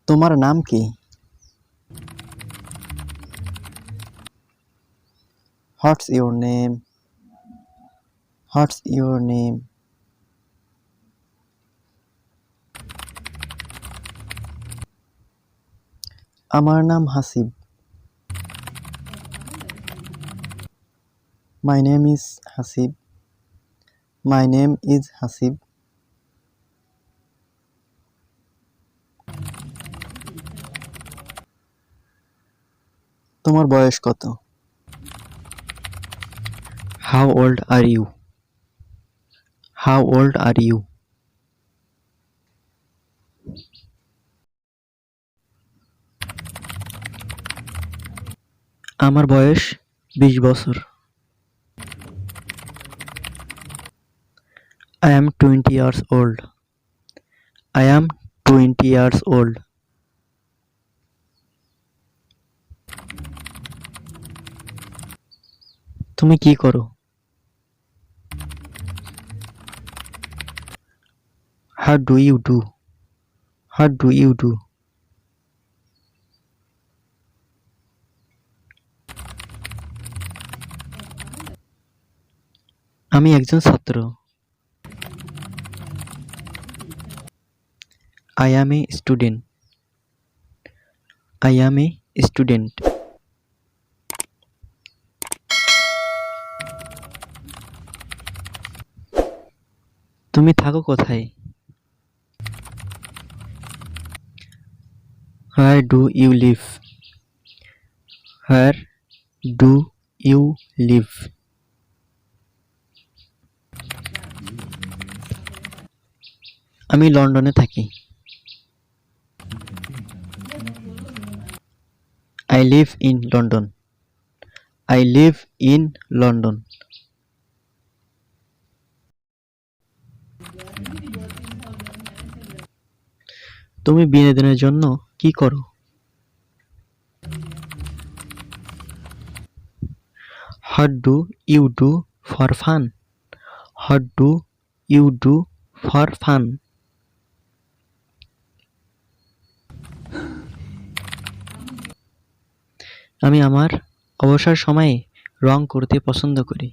তোমার নাম কি? What's your name? What's your name? আমার নাম Hasib. My name is Hasib. My name is Hasib. তোমার বয়স কত? How old are you? How old are you? আমার বয়স 20 বছর। I am 20 years old. I am 20 years old. তুমি কি করো? What do you do? What do you do? আমি একজন ছাত্র। I am a student. I am a student. তুমি থাকো কোথায়? Where do you live? Where do you live? আমি লন্ডনে থাকি। I live in London. I live in London. তুমি বিনোদনের জন্য কি করো? What do you do for fun? What do you do for fun? আমি আমার অবসর সময়ে রং করতে পছন্দ করি।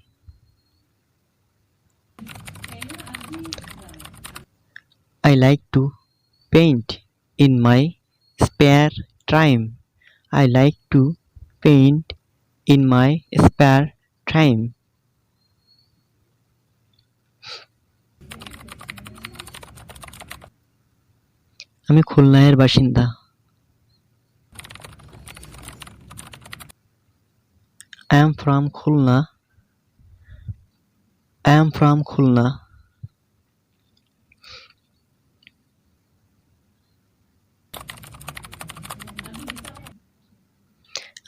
I like to paint in my spare time. I like to paint in my spare time. আমি খুলনার বাসিন্দা। I am from Khulna. I am from Khulna.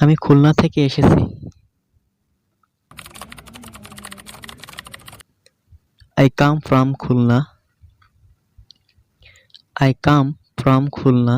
আমি খুলনা থেকে এসেছি। I come from Khulna. I come from Khulna.